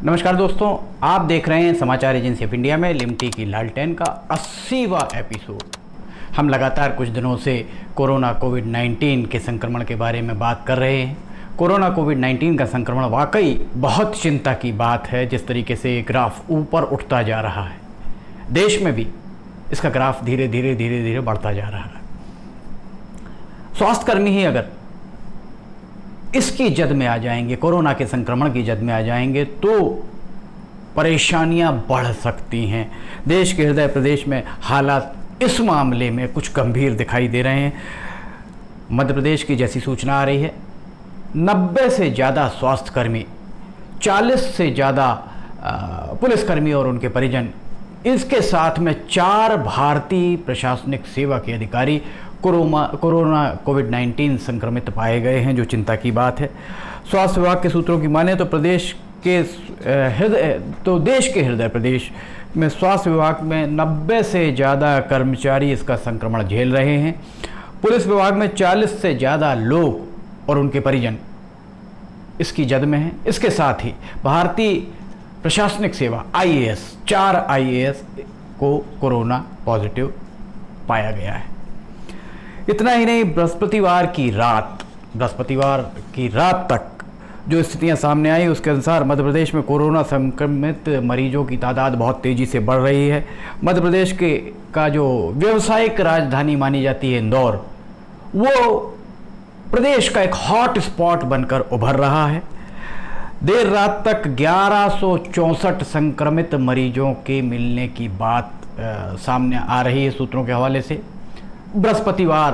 नमस्कार दोस्तों, आप देख रहे हैं समाचार एजेंसी ऑफ इंडिया में लिमटी की लालटेन का 80वां एपिसोड। हम लगातार कुछ दिनों से कोरोना कोविड-19 के संक्रमण के बारे में बात कर रहे हैं। कोरोना कोविड-19 का संक्रमण वाकई बहुत चिंता की बात है। जिस तरीके से ग्राफ ऊपर उठता जा रहा है, देश में भी इसका ग्राफ धीरे धीरे बढ़ता जा रहा है। स्वास्थ्यकर्मी ही अगर इसकी जद में आ जाएंगे, कोरोना के संक्रमण की जद में आ जाएंगे, तो परेशानियां बढ़ सकती हैं। देश के हृदय प्रदेश में हालात इस मामले में कुछ गंभीर दिखाई दे रहे हैं। मध्य प्रदेश की जैसी सूचना आ रही है, 90 से ज़्यादा स्वास्थ्यकर्मी, 40 से ज़्यादा पुलिसकर्मी और उनके परिजन, इसके साथ में 4 भारतीय प्रशासनिक सेवा के अधिकारी कोरोना कोविड-19 संक्रमित पाए गए हैं, जो चिंता की बात है। स्वास्थ्य विभाग के सूत्रों की माने तो देश के हृदय प्रदेश में स्वास्थ्य विभाग में 90 से ज़्यादा कर्मचारी इसका संक्रमण झेल रहे हैं। पुलिस विभाग में 40 से ज़्यादा लोग और उनके परिजन इसकी जद में हैं। इसके साथ ही भारतीय प्रशासनिक सेवा IAS 4 IAS को कोरोना पॉजिटिव पाया गया है। इतना ही नहीं, बृहस्पतिवार की रात तक जो स्थितियां सामने आई, उसके अनुसार मध्य प्रदेश में कोरोना संक्रमित मरीजों की तादाद बहुत तेज़ी से बढ़ रही है। मध्य प्रदेश का जो व्यावसायिक राजधानी मानी जाती है इंदौर, वो प्रदेश का एक हॉट स्पॉट बनकर उभर रहा है। देर रात तक 1164 संक्रमित मरीजों के मिलने की बात सामने आ रही है सूत्रों के हवाले से। बृहस्पतिवार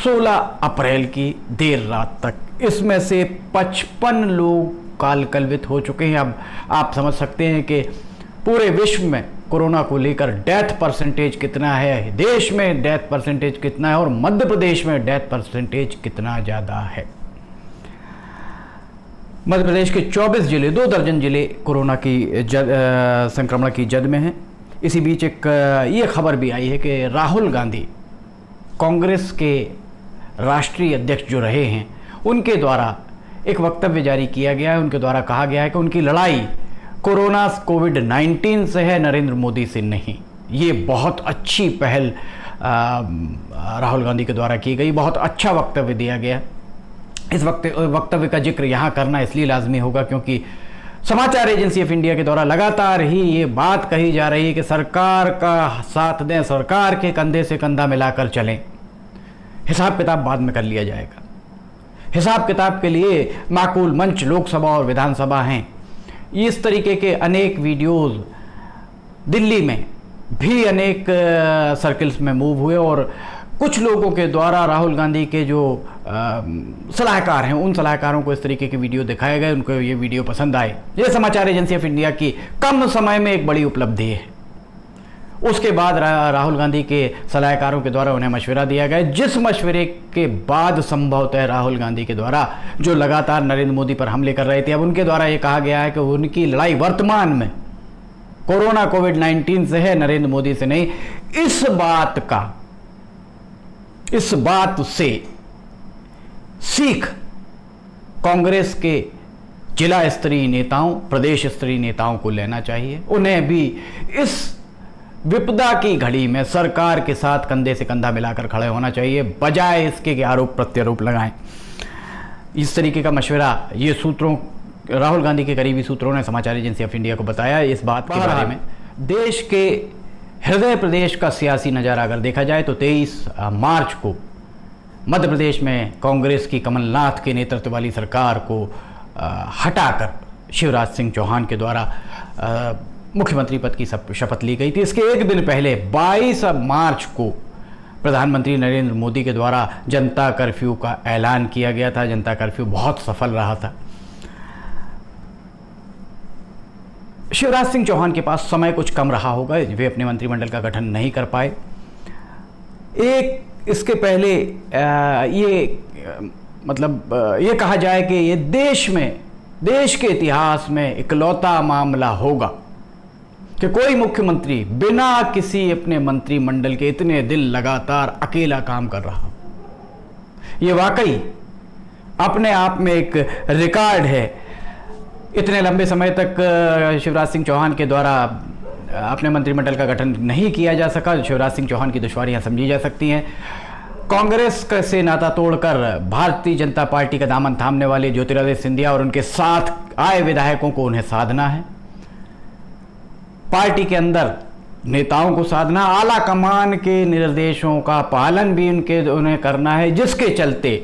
16 अप्रैल की देर रात तक इसमें से 55 लोग कालकलवित हो चुके हैं। अब आप समझ सकते हैं कि पूरे विश्व में कोरोना को लेकर डेथ परसेंटेज कितना है, देश में डेथ परसेंटेज कितना है और मध्य प्रदेश में डेथ परसेंटेज कितना ज़्यादा है। मध्य प्रदेश के 24 जिले, 2 दर्जन जिले कोरोना की संक्रमण की जद में हैं। इसी बीच एक ये खबर भी आई है कि राहुल गांधी, कांग्रेस के राष्ट्रीय अध्यक्ष जो रहे हैं, उनके द्वारा एक वक्तव्य जारी किया गया है। उनके द्वारा कहा गया है कि उनकी लड़ाई कोरोना कोविड-19 से है, नरेंद्र मोदी से नहीं। ये बहुत अच्छी पहल राहुल गांधी के द्वारा की गई, बहुत अच्छा वक्तव्य दिया गया। इस वक्तव्य का जिक्र यहाँ करना इसलिए लाजमी होगा क्योंकि समाचार एजेंसी ऑफ इंडिया के द्वारा लगातार ही ये बात कही जा रही है कि सरकार का साथ दें, सरकार के कंधे से कंधा मिलाकर चलें। हिसाब किताब बाद में कर लिया जाएगा। हिसाब किताब के लिए माकूल मंच लोकसभा और विधानसभा हैं। इस तरीके के अनेक वीडियोज़ दिल्ली में भी अनेक सर्कल्स में मूव हुए और कुछ लोगों के द्वारा राहुल गांधी के जो सलाहकार हैं, उन सलाहकारों को इस तरीके के वीडियो दिखाए गए, उनको ये वीडियो पसंद आए। ये समाचार एजेंसी ऑफ इंडिया की कम समय में एक बड़ी उपलब्धि है। उसके बाद राहुल गांधी के सलाहकारों के द्वारा उन्हें मशवरा दिया गया, जिस मशवरे के बाद संभवतः राहुल गांधी के द्वारा जो लगातार नरेंद्र मोदी पर हमले कर रहे थे, अब उनके द्वारा ये कहा गया है कि उनकी लड़ाई वर्तमान में कोरोना कोविड-19 से है, नरेंद्र मोदी से नहीं। इस बात से सीख कांग्रेस के जिला स्तरीय नेताओं, प्रदेश स्तरीय नेताओं को लेना चाहिए। उन्हें भी इस विपदा की घड़ी में सरकार के साथ कंधे से कंधा मिलाकर खड़े होना चाहिए, बजाय इसके कि आरोप प्रत्यारोप लगाएं। इस तरीके का मशवरा ये सूत्रों, राहुल गांधी के करीबी सूत्रों ने समाचार एजेंसी ऑफ इंडिया को बताया। इस बात के बारे में देश के हृदय प्रदेश का सियासी नज़ारा अगर देखा जाए तो 23 मार्च को मध्य प्रदेश में कांग्रेस की कमलनाथ के नेतृत्व वाली सरकार को हटाकर शिवराज सिंह चौहान के द्वारा मुख्यमंत्री पद की शपथ ली गई थी। इसके एक दिन पहले 22 मार्च को प्रधानमंत्री नरेंद्र मोदी के द्वारा जनता कर्फ्यू का ऐलान किया गया था। जनता कर्फ्यू बहुत सफल रहा था। शिवराज सिंह चौहान के पास समय कुछ कम रहा होगा, वे अपने मंत्रिमंडल का गठन नहीं कर पाए। इसके पहले ये कहा जाए कि ये देश के इतिहास में इकलौता मामला होगा कि कोई मुख्यमंत्री बिना किसी अपने मंत्रिमंडल के इतने दिन लगातार अकेला काम कर रहा। ये वाकई अपने आप में एक रिकॉर्ड है। इतने लंबे समय तक शिवराज सिंह चौहान के द्वारा अपने मंत्रिमंडल का गठन नहीं किया जा सका। शिवराज सिंह चौहान की दुश्वारियां समझी जा सकती हैं। कांग्रेस से नाता तोड़कर भारतीय जनता पार्टी का दामन थामने वाले ज्योतिरादित्य सिंधिया और उनके साथ आए विधायकों को उन्हें साधना है। पार्टी के अंदर नेताओं को साधना, आला कमान के निर्देशों का पालन भी उन्हें करना है, जिसके चलते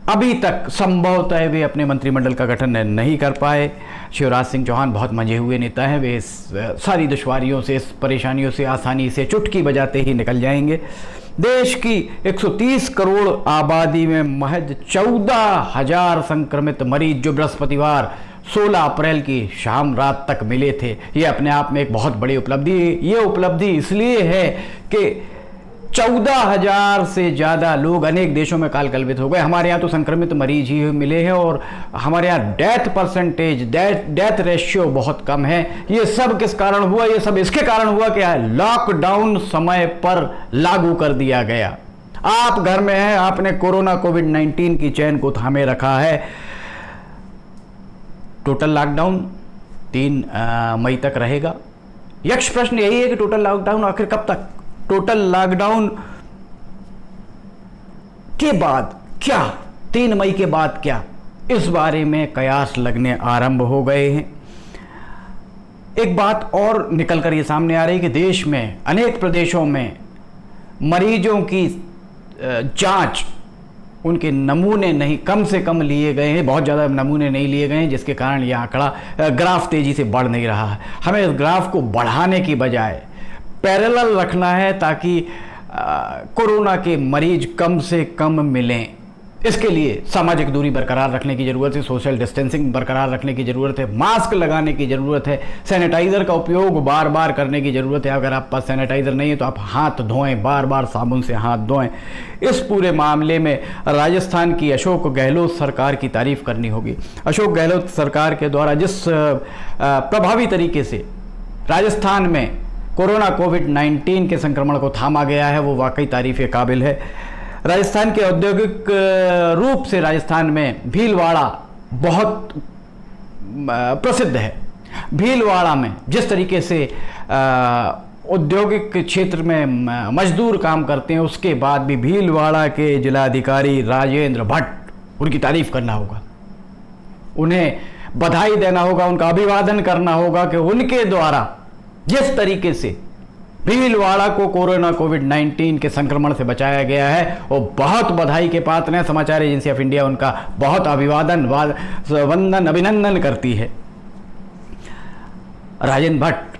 अभी तक संभवतः वे अपने मंत्रिमंडल का गठन नहीं कर पाए। शिवराज सिंह चौहान बहुत मंझे हुए नेता हैं। वे इस सारी दुश्वारियों से, इस परेशानियों से आसानी से चुटकी बजाते ही निकल जाएंगे। देश की 130 करोड़ आबादी में महज 14,000 संक्रमित मरीज जो बृहस्पतिवार 16 अप्रैल की शाम रात तक मिले थे, ये अपने आप में एक बहुत बड़ी उपलब्धि है। ये उपलब्धि इसलिए है कि 14,000 से ज़्यादा लोग अनेक देशों में काल कल्पित हो गए। हमारे यहाँ तो संक्रमित मरीज ही मिले हैं और हमारे यहाँ डेथ रेशियो बहुत कम है। ये सब किस कारण हुआ? ये सब इसके कारण हुआ कि लॉकडाउन समय पर लागू कर दिया गया। आप घर में हैं, आपने कोरोना कोविड-19 की चैन को थामे रखा है। टोटल लॉकडाउन 3 मई तक रहेगा। यक्ष प्रश्न यही है कि टोटल लॉकडाउन आखिर कब तक? टोटल लॉकडाउन के बाद क्या, 3 मई के बाद क्या, इस बारे में कयास लगने आरंभ हो गए हैं। एक बात और निकल कर ये सामने आ रही है कि देश में अनेक प्रदेशों में मरीजों की जांच, उनके नमूने नहीं, कम से कम लिए गए हैं, बहुत ज़्यादा नमूने नहीं लिए गए हैं, जिसके कारण यह आंकड़ा ग्राफ तेज़ी से बढ़ नहीं रहा है। हमें इस ग्राफ को बढ़ाने की बजाय पैरेलल रखना है ताकि कोरोना के मरीज कम से कम मिलें। इसके लिए सामाजिक दूरी बरकरार रखने की ज़रूरत है, सोशल डिस्टेंसिंग बरकरार रखने की ज़रूरत है, मास्क लगाने की ज़रूरत है, सैनिटाइज़र का उपयोग बार बार करने की ज़रूरत है। अगर आप पास सैनिटाइज़र नहीं है तो आप हाथ धोएं, बार बार साबुन से हाथ धोएं। इस पूरे मामले में राजस्थान की अशोक गहलोत सरकार की तारीफ़ करनी होगी। अशोक गहलोत सरकार के द्वारा जिस प्रभावी तरीके से राजस्थान में कोरोना कोविड-19 के संक्रमण को थामा गया है, वो वाकई तारीफ़ के काबिल है। राजस्थान के औद्योगिक रूप से राजस्थान में भीलवाड़ा बहुत प्रसिद्ध है। भीलवाड़ा में जिस तरीके से औद्योगिक क्षेत्र में मजदूर काम करते हैं, उसके बाद भी भीलवाड़ा के जिलाधिकारी राजेंद्र भट्ट, उनकी तारीफ़ करना होगा, उन्हें बधाई देना होगा, उनका अभिवादन करना होगा कि उनके द्वारा जिस तरीके से भीलवाड़ा को कोरोना कोविड-19 के संक्रमण से बचाया गया है, वो बहुत बधाई के पात्र हैं। समाचार एजेंसी ऑफ इंडिया उनका बहुत वंदन अभिनंदन करती है। राजेंद्र भट्ट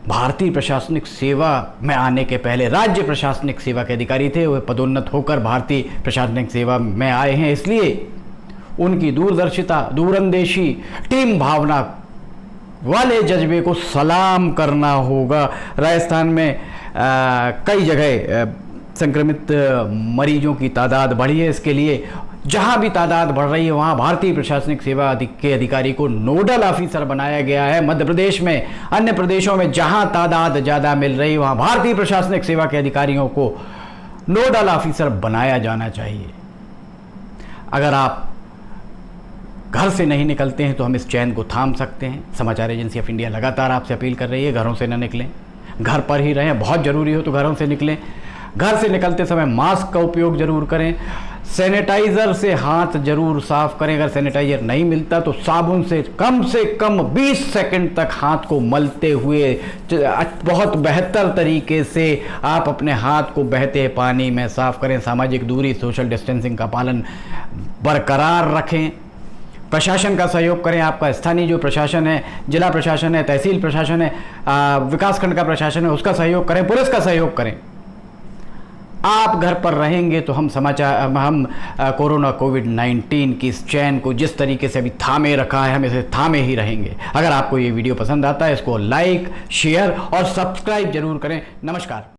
भारतीय प्रशासनिक सेवा में आने के पहले राज्य प्रशासनिक सेवा के अधिकारी थे। वे पदोन्नत होकर भारतीय प्रशासनिक सेवा में आए हैं, इसलिए उनकी दूरदर्शिता, दूरंदेशी, टीम भावना वाले जज्बे को सलाम करना होगा। राजस्थान में कई जगह संक्रमित मरीजों की तादाद बढ़ी है। इसके लिए जहां भी तादाद बढ़ रही है वहां भारतीय प्रशासनिक सेवा के अधिकारी को नोडल ऑफिसर बनाया गया है। मध्य प्रदेश में, अन्य प्रदेशों में जहां तादाद ज़्यादा मिल रही है वहां भारतीय प्रशासनिक सेवा के अधिकारियों को नोडल ऑफिसर बनाया जाना चाहिए। अगर आप घर से नहीं निकलते हैं तो हम इस चैन को थाम सकते हैं। समाचार एजेंसी ऑफ इंडिया लगातार आपसे अपील कर रही है, घरों से न निकलें, घर पर ही रहें। बहुत ज़रूरी हो तो घरों से निकलें। घर से निकलते समय मास्क का उपयोग ज़रूर करें। सैनिटाइज़र से हाथ जरूर साफ करें। अगर सैनिटाइज़र नहीं मिलता तो साबुन से कम 20 सेकंड तक हाथ को मलते हुए बहुत बेहतर तरीके से आप अपने हाथ को बहते पानी में साफ करें। सामाजिक दूरी, सोशल डिस्टेंसिंग का पालन बरकरार रखें। प्रशासन का सहयोग करें। आपका स्थानीय जो प्रशासन है, जिला प्रशासन है, तहसील प्रशासन है, विकासखंड का प्रशासन है, उसका सहयोग करें, पुलिस का सहयोग करें। आप घर पर रहेंगे तो हम कोरोना कोविड-19 की इस चैन को जिस तरीके से अभी थामे रखा है, हम इसे थामे ही रहेंगे। अगर आपको ये वीडियो पसंद आता है इसको लाइक, शेयर और सब्सक्राइब जरूर करें। नमस्कार।